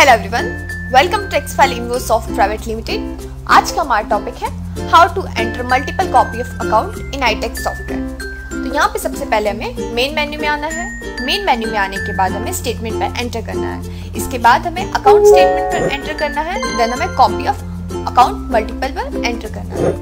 Hello everyone, welcome to Texfile Invosoft private limited. आज का हमारा टॉपिक है how to enter multiple copy of account in iTax software. तो यहाँ पे सबसे पहले हमें मेन मेन्यू में आना है। मेन मेन्यू में आने के बाद हमें स्टेटमेंट पर एंटर करना है। इसके बाद हमें अकाउंट स्टेटमेंट पर एंटर करना है। देन हमें कॉपी ऑफ अकाउंट मल्टीपल पर एंटर करना है।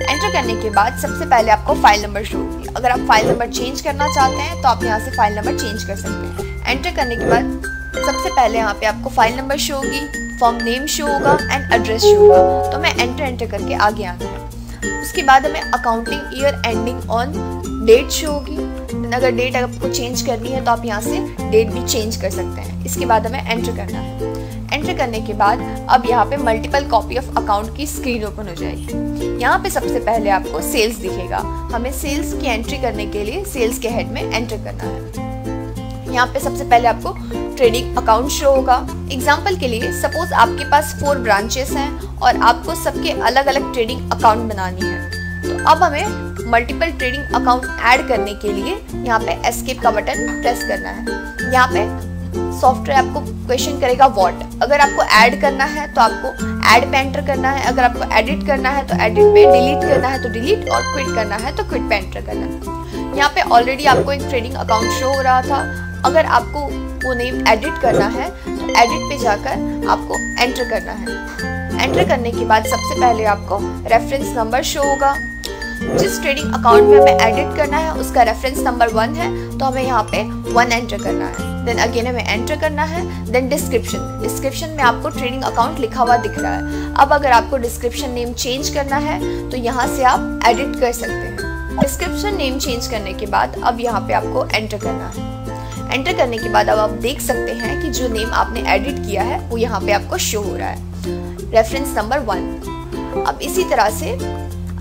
एंटर करने के बाद सबसे पहले आपको फाइल नंबर शो होगी। अगर आप फाइल नंबर चेंज करना चाहते हैं तो आप यहाँ से फाइल नंबर चेंज कर सकते हैं। एंटर करने के बाद सबसे पहले यहाँ पे आपको फाइल नंबर शो होगी, फॉर्म नेम शो होगा एंड एड्रेस शो होगा। तो मैं एंटर करके आगे आना है। उसके बाद हमें accounting year ending on date show होगी। अगर डेट आपको चेंज करनी है तो आप यहाँ से डेट भी चेंज कर सकते हैं। इसके बाद हमें एंटर करना है। एंटर करने के बाद अब यहाँ पे मल्टीपल कॉपी ऑफ अकाउंट की स्क्रीन ओपन हो जाएगी। यहाँ पे सबसे पहले आपको सेल्स दिखेगा। हमें सेल्स की एंट्री करने के लिए सेल्स के हेड में एंटर करना है। यहाँ पे सबसे पहले आपको ट्रेडिंग अकाउंट शो होगा। एग्जाम्पल के लिए सपोज आपके पास 4 ब्रांचेस हैं और आपको सबके अलग अलग ट्रेडिंग अकाउंट बनानी है। तो अब हमें मल्टीपल ट्रेडिंग अकाउंट ऐड करने के लिए यहाँ पे एस्केप का बटन प्रेस करना है। यहाँ पे सॉफ्टवेयर आपको क्वेश्चन करेगा व्हाट। अगर आपको ऐड करना है तो आपको ऐड पे एंटर करना है। अगर आपको एडिट करना है तो एडिट पे, डिलीट करना है तो डिलीट और क्विट करना है तो क्विट पे एंटर करना है। यहाँ पे ऑलरेडी आपको एक ट्रेडिंग अकाउंट शो हो रहा था। अगर आपको वो नेम एडिट करना है तो एडिट पे जाकर आपको एंटर करना है। एंटर करने के बाद सबसे पहले आपको रेफरेंस नंबर शो होगा। जिस ट्रेडिंग अकाउंट में हमें एडिट करना है उसका रेफरेंस नंबर 1 है तो हमें यहाँ पे 1 एंटर करना है। देन अगेन हमें एंटर करना है। देन डिस्क्रिप्शन में आपको ट्रेडिंग अकाउंट लिखा हुआ दिख रहा है। अब अगर आपको डिस्क्रिप्शन नेम चेंज करना है तो यहाँ से आप एडिट कर सकते हैं। डिस्क्रिप्शन नेम चेंज करने के बाद अब यहाँ पे आपको एंटर करना है। एंटर करने के बाद अब आप देख सकते हैं कि जो नेम आपने एडिट किया है वो यहाँ पे आपको शो हो रहा है, रेफरेंस नंबर 1। अब इसी तरह से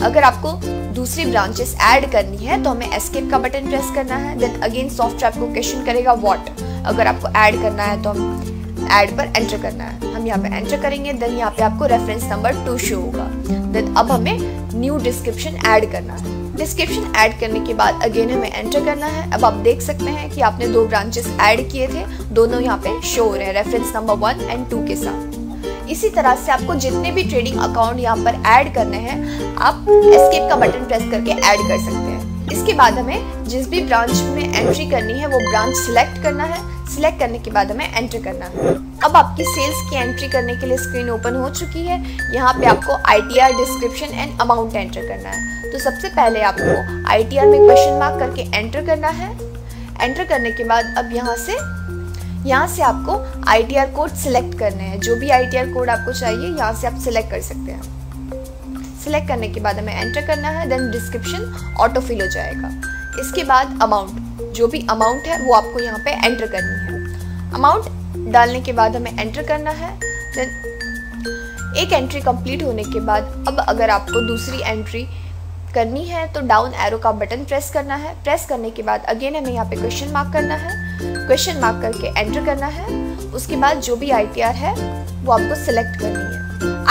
अगर आपको दूसरी ब्रांचेस ऐड करनी है तो हमें एस्केप का बटन प्रेस करना है। देन अगेन सॉफ्टवेयर आपको क्वेश्चन करेगा व्हाट। अगर आपको ऐड करना है तो हम ऐड पर एंटर करना है। हम यहाँ पे एंटर करेंगे। देन यहाँ पे आपको रेफरेंस नंबर 2 शो होगा। देन अब हमें न्यू डिस्क्रिप्शन ऐड करना है। डिस्क्रिप्शन ऐड करने के बाद अगेन हमें एंटर करना है। अब आप देख सकते हैं कि आपने 2 ब्रांचेस ऐड किए थे, दोनों यहाँ पे शो हो रहे हैं रेफरेंस नंबर 1 एंड 2 के साथ। इसी तरह से आपको जितने भी ट्रेडिंग अकाउंट यहाँ पर ऐड करने हैं आप एस्केप का बटन प्रेस करके ऐड कर सकते हैं। इसके बाद हमें जिस भी ब्रांच में एंट्री करनी है वो ब्रांच सिलेक्ट करना है। सिलेक्ट करने के बाद हमें एंटर करना है। अब आपकी सेल्स की एंट्री करने के लिए स्क्रीन ओपन हो चुकी है। यहाँ पे आपको ITR, description and amount enter करना है। तो सबसे पहले आपको ITR में क्वेश्चन मार्क करके एंटर करना है। एंटर करने के बाद अब यहाँ से आपको ITR कोड सिलेक्ट करने हैं। जो भी ITR कोड आपको चाहिए यहाँ से आप सिलेक्ट कर सकते हैं। सिलेक्ट करने के बाद हमें एंटर करना है। देन डिस्क्रिप्शन ऑटो फिल हो जाएगा। इसके बाद अमाउंट, जो भी अमाउंट है वो आपको यहाँ पे एंटर करनी है। अमाउंट डालने के बाद हमें एंटर करना है। देन एक एंट्री कंप्लीट होने के बाद अब अगर आपको दूसरी एंट्री करनी है तो डाउन एरो का बटन प्रेस करना है। प्रेस करने के बाद अगेन हमें यहाँ पे क्वेश्चन मार्क करना है। क्वेश्चन मार्क करके एंटर करना है। उसके बाद जो भी ITR है वो आपको सिलेक्ट करनी है।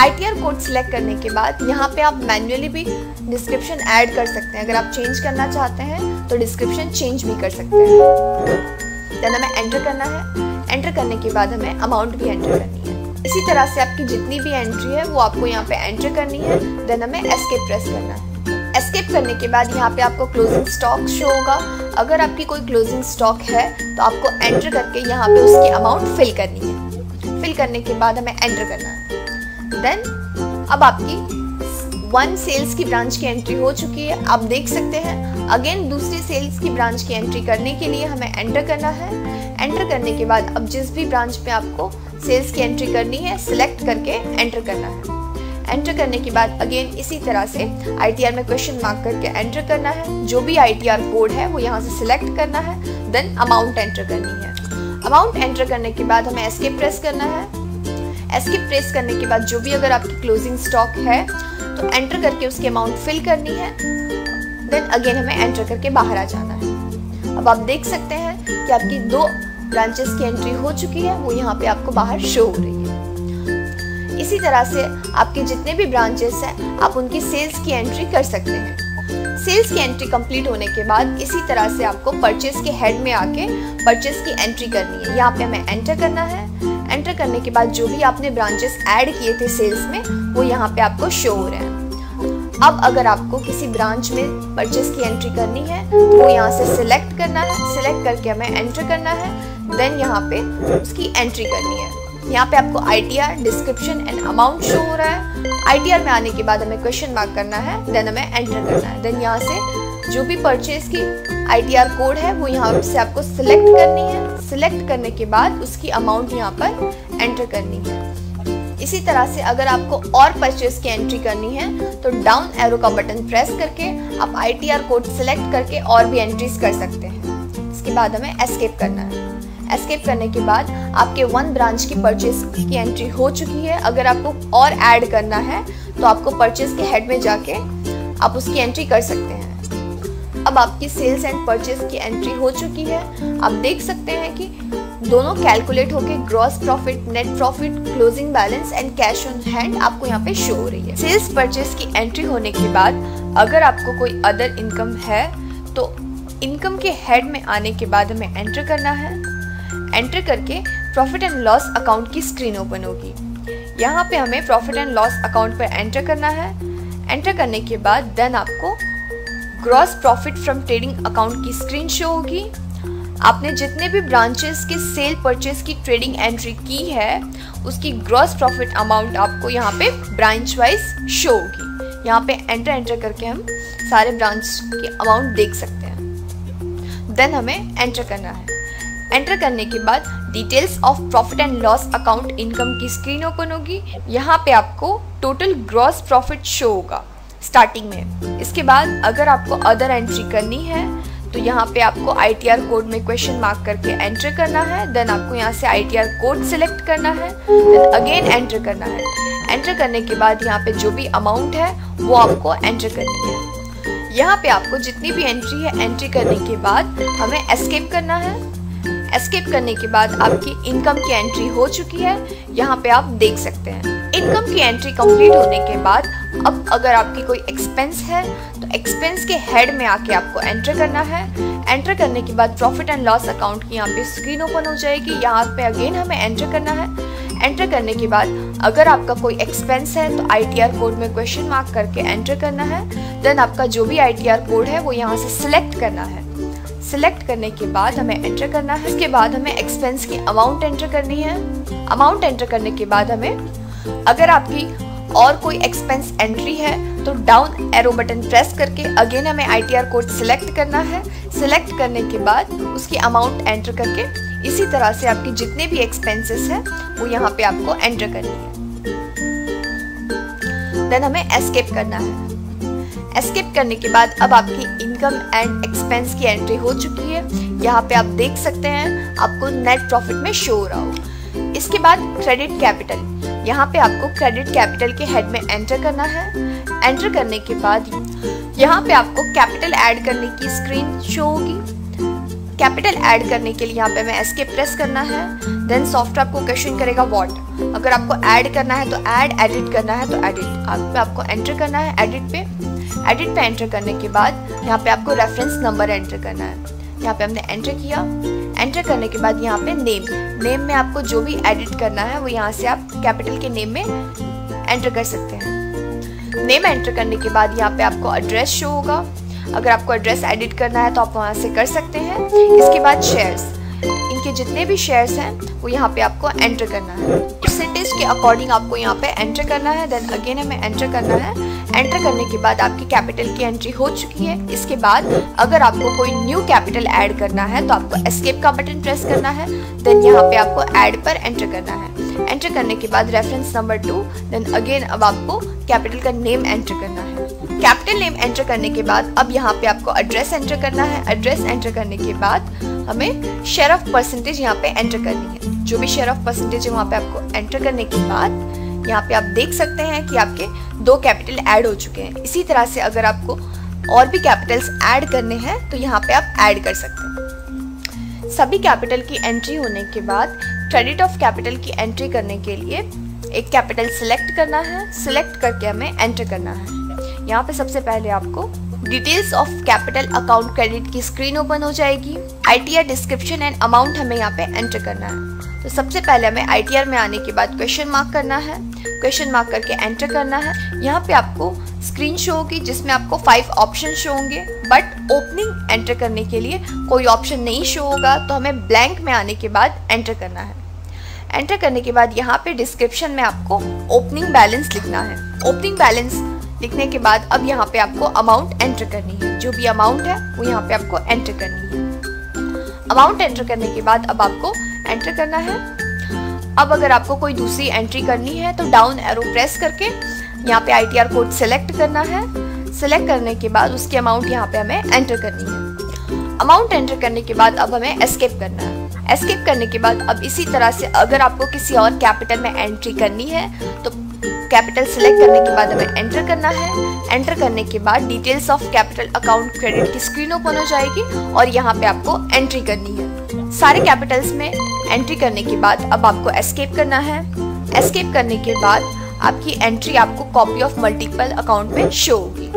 ITR कोड सिलेक्ट करने के बाद यहाँ पे आप मैन्युअली भी डिस्क्रिप्शन ऐड कर सकते हैं। अगर आप चेंज करना चाहते हैं तो डिस्क्रिप्शन चेंज भी कर सकते हैं। देन हमें एंटर करना है। एंटर करने के बाद हमें अमाउंट भी एंटर करनी है। इसी तरह से आपकी जितनी भी एंट्री है वो आपको यहाँ पे एंटर करनी है। देन हमें एस्केप प्रेस करना है। एस्केप करने के बाद यहाँ पे आपको क्लोजिंग स्टॉक शो होगा। अगर आपकी कोई क्लोजिंग स्टॉक है तो आपको एंटर करके यहाँ पे उसकी अमाउंट फिल करनी है। फिल करने के बाद हमें एंटर करना है। देन अब आपकी 1 सेल्स की ब्रांच की एंट्री हो चुकी है। आप देख सकते हैं अगेन दूसरी सेल्स की ब्रांच की एंट्री करने के लिए हमें एंटर करना है। एंटर करने के बाद अब जिस भी ब्रांच पे आपको सेल्स की एंट्री करनी है सिलेक्ट करके एंटर करना है। एंटर करने के बाद अगेन इसी तरह से ITR में क्वेश्चन मार्क करके एंटर करना है। जो भी ITR कोड है वो यहाँ से सिलेक्ट करना है। देन अमाउंट एंटर करनी है। अमाउंट एंटर करने के बाद हमें एस्केप प्रेस करना है। एस्केप प्रेस करने के बाद जो भी अगर आपकी क्लोजिंग स्टॉक है तो एंटर करके उसकी अमाउंट फिल करनी है। देन अगेन हमें एंटर करके बाहर आ जाना है। अब आप देख सकते हैं कि आपकी 2 ब्रांचेस की एंट्री हो चुकी है, वो यहाँ पे आपको बाहर शो हो रही है। इसी तरह से आपके जितने भी ब्रांचेस हैं आप उनकी सेल्स की एंट्री कर सकते हैं। सेल्स की एंट्री कंप्लीट होने के बाद इसी तरह से आपको परचेज के हेड में आके परचेज की एंट्री करनी है। यहाँ पे हमें एंटर करना है। एंटर एंटर करने के बाद जो भी आपने ब्रांचेस ऐड किए थे सेल्स में वो यहाँ पे आपको शो हो रहे हैं। अब अगर आपको किसी ब्रांच में परचेस की एंट्री करनी है तो वो यहाँ से सिलेक्ट करना है, सिलेक्ट करके हमें एंटर करना है, देन यहाँ पे उसकी एंट्री करनी है। यहाँ पे आपको ITR, description and amount show हो रहा है। ITR में आने के बाद हमें क्वेश्चन मार्क करना है, देन हमें एंटर करना है। देन यहाँ से जो भी परचेज की ITR कोड है वो यहाँ से आपको सिलेक्ट करनी है। सिलेक्ट करने के बाद उसकी अमाउंट यहाँ पर एंटर करनी है। इसी तरह से अगर आपको और परचेज की एंट्री करनी है तो डाउन एरो का बटन प्रेस करके आप ITR कोड सिलेक्ट करके और भी एंट्रीज कर सकते हैं। इसके बाद हमें एस्केप करना है। एस्केप करने के बाद आपके 1 ब्रांच की परचेज की एंट्री हो चुकी है। अगर आपको और ऐड करना है तो आपको परचेज के हेड में जाके आप उसकी एंट्री कर सकते हैं। अब आपकी सेल्स एंड परचेज की एंट्री हो चुकी है। आप देख सकते हैं कि दोनों कैलकुलेट होके gross profit, net profit, closing balance and cash on hand आपको यहाँ पे शो हो रही है। सेल्स परचेज की एंट्री होने के बाद अगर आपको कोई अदर इनकम है तो इनकम के हेड में आने के बाद हमें एंटर करना है। एंटर करके प्रॉफिट एंड लॉस अकाउंट की स्क्रीन ओपन होगी। यहाँ पे हमें प्रॉफिट एंड लॉस अकाउंट पर एंटर करना है। एंटर करने के बाद देन आपको gross profit from trading account की स्क्रीन शो होगी। आपने जितने भी ब्रांचेस के सेल परचेस की ट्रेडिंग एंट्री की है उसकी ग्रॉस प्रॉफिट अमाउंट आपको यहाँ पे ब्रांच वाइज शो होगी। यहाँ पे एंटर करके हम सारे ब्रांच की अमाउंट देख सकते हैं। देन हमें एंटर करना है। एंटर करने के बाद details of profit and loss account income की स्क्रीन ओपन होगी। यहाँ पे आपको टोटल ग्रॉस प्रॉफिट शो होगा स्टार्टिंग में। इसके बाद अगर आपको अदर एंट्री करनी है तो यहाँ पे आपको ITR कोड में क्वेश्चन मार्क करके एंटर करना है। देन आपको यहाँ से ITR कोड सिलेक्ट करना है, देन अगेन एंटर करना है। एंटर करने के बाद यहाँ पे जो भी अमाउंट है वो आपको एंटर करनी है। यहाँ पे आपको जितनी भी एंट्री है एंट्री करने के बाद हमें एस्केप करना है। एस्केप करने के बाद आपकी इनकम की एंट्री हो चुकी है। यहाँ पे आप देख सकते हैं इनकम की एंट्री कंप्लीट होने के बाद अब अगर आपकी कोई एक्सपेंस है तो एक्सपेंस के हेड में आके आपको एंटर करना है। एंटर करने के बाद प्रॉफिट एंड लॉस अकाउंट की यहाँ पे स्क्रीन ओपन हो जाएगी। यहाँ पे अगेन हमें एंटर करना है। एंटर करने के बाद अगर आपका कोई एक्सपेंस है तो ITR कोड में क्वेश्चन मार्क करके एंटर करना है। देन आपका जो भी ITR कोड है वो यहाँ से सिलेक्ट करना है। सिलेक्ट करने के बाद हमें एंटर करना है। इसके बाद हमें एक्सपेंस की अमाउंट एंटर करनी है। अमाउंट एंटर करने के बाद हमें अगर आपकी और कोई एक्सपेंस एंट्री है तो डाउन एरो बटन प्रेस करके अगेन हमें ITR कोड सिलेक्ट करना है। सिलेक्ट करने के बाद उसकी अमाउंट एंटर करके इसी तरह से आपकी जितने भी एक्सपेंसेस हैं वो यहाँ पे आपको एंटर करनी है। देन हमें एस्केप करना है। एस्केप करने के बाद अब आपकी इनकम एंड एक्सपेंस की एंट्री हो चुकी है। यहाँ पे आप देख सकते हैं आपको नेट प्रॉफिट में शो हो रहा हो। इसके बाद क्रेडिट कैपिटल, यहाँ पे आपको क्रेडिट कैपिटल के हेड में एंटर करना है। एंटर करने के बाद यहाँ पे आपको कैपिटल ऐड करने की स्क्रीन शो होगी। कैपिटल ऐड करने के लिए यहाँ पे हमें एस्केप प्रेस करना है। देन सॉफ्टवेयर आपको क्वेश्चन करेगा व्हाट। अगर आपको ऐड करना है तो ऐड, एडिट करना है तो एडिट। आपको एंटर करना है एडिट पे। एडिट पे एंटर करने के बाद यहाँ पे आपको रेफरेंस नंबर एंटर करना है। यहाँ पे हमने एंटर किया। एंटर करने के बाद यहाँ पे नेम में आपको जो भी एडिट करना है वो यहाँ से आप कैपिटल के नेम में एंटर कर सकते हैं। नेम एंटर करने के बाद यहाँ पे आपको एड्रेस शो होगा। अगर आपको एड्रेस एडिट करना है तो आप वहाँ से कर सकते हैं। इसके बाद शेयर्स, इनके जितने भी शेयर्स हैं वो यहाँ पे आपको एंटर करना है। परसेंटेज के अकॉर्डिंग आपको यहाँ पे एंटर करना है। देन अगेन हमें एंटर करना है। एंटर करने के बाद आपकी कैपिटल की एंट्री हो चुकी है। इसके बाद अगर आपको कोई न्यू कैपिटल ऐड करना है तो आपको एस्केप का बटन प्रेस करना है। देन यहाँ पे आपको ऐड पर एंटर करना है। एंटर करने के बाद रेफरेंस नंबर 2। देन अगेन अब आपको कैपिटल का नेम एंटर करना है। कैपिटल नेम एंटर करने के बाद अब यहाँ पे आपको एड्रेस एंटर करना है। एड्रेस एंटर करने के बाद हमें शेयर ऑफ परसेंटेज यहाँ पे एंटर करनी है। जो भी शेयर ऑफ परसेंटेज है वहाँ पे आपको एंटर करने के बाद यहाँ पे आप देख सकते हैं कि आपके 2 कैपिटल ऐड हो चुके हैं। इसी तरह से अगर आपको और भी कैपिटल्स ऐड करने हैं तो यहाँ पे आप ऐड कर सकते हैं। सभी कैपिटल की एंट्री होने के बाद क्रेडिट ऑफ कैपिटल की एंट्री करने के लिए एक कैपिटल सिलेक्ट करना है। सिलेक्ट करके हमें एंटर करना है। यहाँ पे सबसे पहले आपको details of capital account credit की स्क्रीन ओपन हो जाएगी। ITR, डिस्क्रिप्शन एंड अमाउंट हमें यहाँ पे एंटर करना है। तो सबसे पहले हमें ITR में आने के बाद क्वेश्चन मार्क करना है, क्वेश्चन मार्क करके एंटर करना है। यहाँ पे आपको स्क्रीन शो होगी जिसमें आपको 5 ऑप्शन शो होंगे, बट ओपनिंग एंटर करने के लिए कोई ऑप्शन नहीं शो होगा, तो हमें ब्लैंक में आने के बाद एंटर करना है। एंटर करने के बाद यहाँ पे डिस्क्रिप्शन में आपको ओपनिंग बैलेंस लिखना है। ओपनिंग बैलेंस लिखने के बाद अब यहाँ पे आपको अमाउंट एंटर करनी है, जो भी अमाउंट है वो यहाँ पे आपको एंटर करनी है। अमाउंट एंटर करने के बाद अब आपको एंटर करना है। अब अगर आपको कोई दूसरी एंट्री करनी है तो डाउन एरो प्रेस करके यहाँ पे ITR कोड सेलेक्ट करना है। सेलेक्ट करने के बाद उसकी अमाउंट यहाँ पे हमें एंटर करनी है। अमाउंट एंटर करने के बाद अब हमें एस्केप करना है। एस्केप करने के बाद अब इसी तरह से अगर आपको किसी और कैपिटल में एंट्री करनी है तो कैपिटल सिलेक्ट करने के बाद हमें एंटर करना है। एंटर करने के बाद details of capital account credit की स्क्रीन ओपन हो जाएगी और यहाँ पे आपको एंट्री करनी है। सारे कैपिटल्स में एंट्री करने के बाद अब आपको एस्केप करना है। एस्केप करने के बाद आपकी एंट्री आपको कॉपी ऑफ मल्टीपल अकाउंट में शो होगी,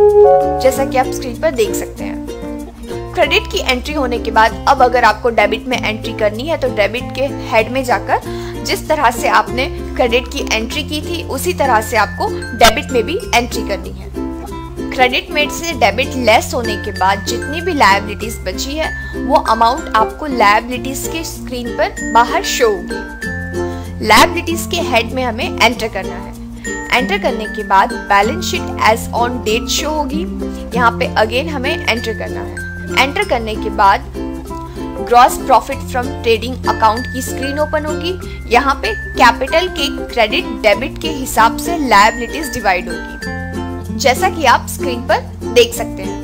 जैसा कि आप स्क्रीन पर देख सकते हैं। क्रेडिट की एंट्री होने के बाद अब अगर आपको डेबिट में एंट्री करनी है तो डेबिट के हेड में जाकर जिस तरह से आपने क्रेडिट की एंट्री की थी उसी तरह से आपको डेबिट में भी एंट्री करनी है। क्रेडिट में से डेबिट लेस होने के बाद जितनी भी लायबिलिटीज बची है वो अमाउंट आपको लायबिलिटीज के स्क्रीन पर बाहर शो होगी। लायबिलिटीज के हेड में हमें एंटर करना है। एंटर करने के बाद balance sheet as on date show होगी। यहाँ पे अगेन हमें एंटर करना है। एंटर करने के बाद gross profit from trading account की स्क्रीन ओपन होगी। यहाँ पे कैपिटल के क्रेडिट डेबिट के हिसाब से लायबिलिटीज डिवाइड होगी, जैसा कि आप स्क्रीन पर देख सकते हैं।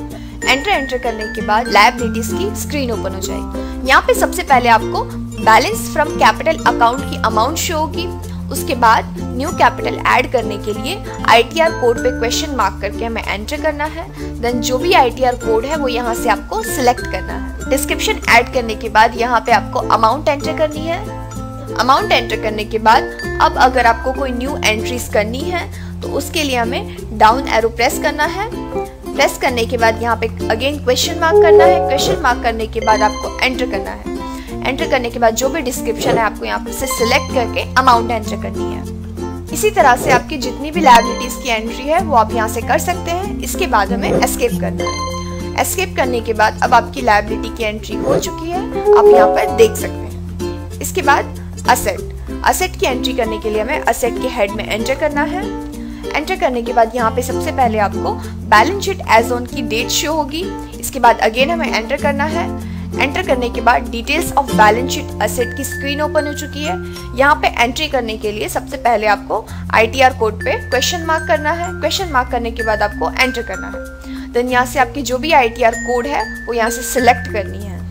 एंटर करने के बाद लायबिलिटीज की स्क्रीन ओपन हो जाएगी। यहाँ पे सबसे पहले आपको बैलेंस फ्रॉम कैपिटल अकाउंट की अमाउंट शो होगी। उसके बाद न्यू कैपिटल ऐड करने के लिए ITR कोड पे क्वेश्चन मार्क करके हमें एंटर करना है। देन जो भी ITR कोड है वो यहाँ से आपको सिलेक्ट करना है। डिस्क्रिप्शन ऐड करने के बाद यहाँ पे आपको अमाउंट एंटर करनी है। अमाउंट एंटर करने के बाद अब अगर आपको कोई न्यू एंट्रीज करनी है तो उसके लिए हमें डाउन एरो प्रेस करना है। प्रेस करने के बाद यहाँ पे अगेन क्वेश्चन मार्क करना है। क्वेश्चन मार्क करने के बाद आपको एंटर करना है। एंटर करने के बाद जो भी डिस्क्रिप्शन है आपको यहाँ से सिलेक्ट करके अमाउंट एंटर करनी है। इसी तरह से आपकी जितनी भी लायबिलिटीज की एंट्री है वो आप यहाँ से कर सकते हैं। इसके बाद हमें एस्केप करना है। एस्केप करने के बाद अब आपकी लायबिलिटी की एंट्री हो चुकी है, आप यहाँ पर देख सकते हैं। इसके बाद असेट की एंट्री करने के लिए हमें असेट के हेड में एंटर करना है। एंटर करने के बाद यहाँ पे सबसे पहले आपको बैलेंस शीट एज ऑन की डेट शो होगी। इसके बाद अगेन हमें एंटर करना है। एंटर करने के बाद details of balance sheet asset की स्क्रीन ओपन हो चुकी है। यहाँ पे एंट्री करने के लिए सबसे पहले आपको ITR कोड पे क्वेश्चन मार्क करना है। क्वेश्चन मार्क करने के बाद आपको एंटर करना है। देन यहाँ से आपकी जो भी ITR कोड है वो यहाँ से सिलेक्ट करनी है।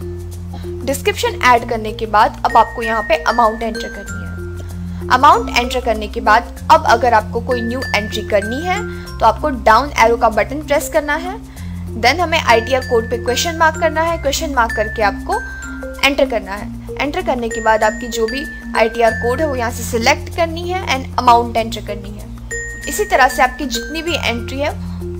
डिस्क्रिप्शन ऐड करने के बाद अब आपको यहाँ पे अमाउंट एंटर करनी है। अमाउंट एंटर करने के बाद अब अगर आपको कोई न्यू एंट्री करनी है तो आपको डाउन एरो का बटन प्रेस करना है। देन हमें ITR कोड पे क्वेश्चन मार्क करना है। क्वेश्चन मार्क करके आपको एंटर करना है। एंटर करने के बाद आपकी जो भी ITR कोड है वो यहाँ से सिलेक्ट करनी है एंड अमाउंट एंटर करनी है। इसी तरह से आपकी जितनी भी एंट्री है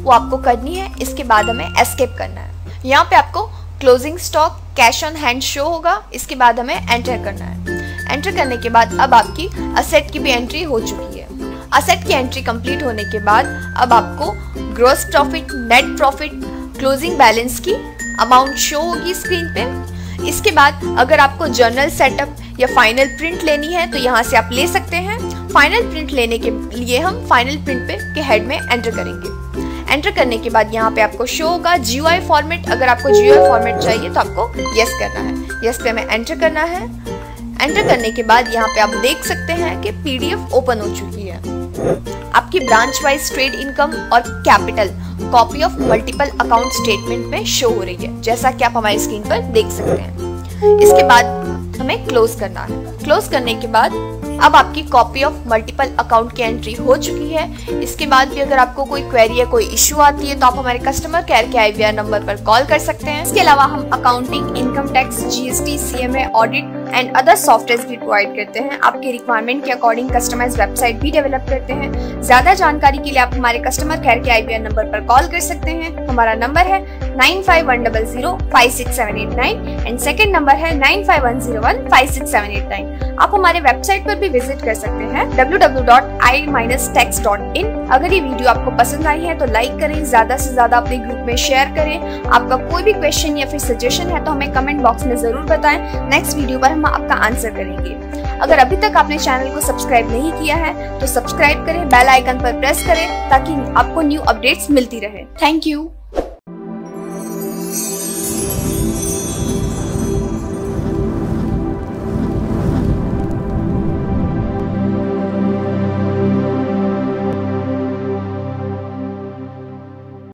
वो आपको करनी है। इसके बाद हमें एस्केप करना है। यहाँ पे आपको closing stock cash on hand show होगा। इसके बाद हमें एंटर करना है। एंटर करने के बाद अब आपकी असेट की भी एंट्री हो चुकी है। असेट की एंट्री कंप्लीट होने के बाद अब आपको gross profit, net profit, closing balance की अमाउंट शो होगी स्क्रीन पे। इसके बाद अगर आपको जर्नल सेटअप या फाइनल प्रिंट लेनी है तो यहाँ से आप ले सकते हैं। फाइनल प्रिंट लेने के लिए हम फाइनल प्रिंट पे के हेड में एंटर करेंगे। एंटर करने के बाद यहाँ पे आपको शो होगा GUI फॉर्मेट। अगर आपको GUI फॉर्मेट चाहिए तो आपको यस करना है। यस पे हमें एंटर करना है। एंटर करने के बाद यहाँ पे आप देख सकते हैं कि PDF ओपन हो चुकी है। आपकी ब्रांच वाइज ट्रेड इनकम और capital copy of multiple account statement में शो हो रही है, जैसा कि आप हमारी स्क्रीन पर देख सकते हैं। इसके बाद हमें क्लोज करना है। क्लोज करने के बाद अब आपकी कॉपी ऑफ मल्टीपल अकाउंट की एंट्री हो चुकी है। इसके बाद भी अगर आपको कोई क्वेरी या कोई इश्यू आती है तो आप हमारे कस्टमर केयर के IVR नंबर पर कॉल कर सकते हैं। इसके अलावा हम accounting, income tax, GST, CMA, audit and other software भी प्रोवाइड करते हैं। आपके रिक्वायरमेंट के अकॉर्डिंग कस्टमाइज वेबसाइट भी डेवलप करते हैं। ज्यादा जानकारी के लिए आप हमारे कस्टमर केयर के IBR नंबर पर कॉल कर सकते हैं। हमारा नंबर है 9510056789 एंड सेकंड नंबर है 9510156789। आप हमारे वेबसाइट पर भी विजिट कर सकते हैं www.i-tex.in। अगर ये वीडियो आपको पसंद आई है तो लाइक करें, ज्यादा से ज्यादा अपने ग्रुप में शेयर करें। आपका कोई भी क्वेश्चन या फिर सजेशन है तो हमें कमेंट बॉक्स में जरूर बताएं। नेक्स्ट वीडियो पर हम आपका आंसर करेंगे। अगर अभी तक आपने चैनल को सब्सक्राइब नहीं किया है तो सब्सक्राइब करें, बेल आइकन पर प्रेस करें ताकि आपको न्यू अपडेट्स मिलती रहे। Thank you.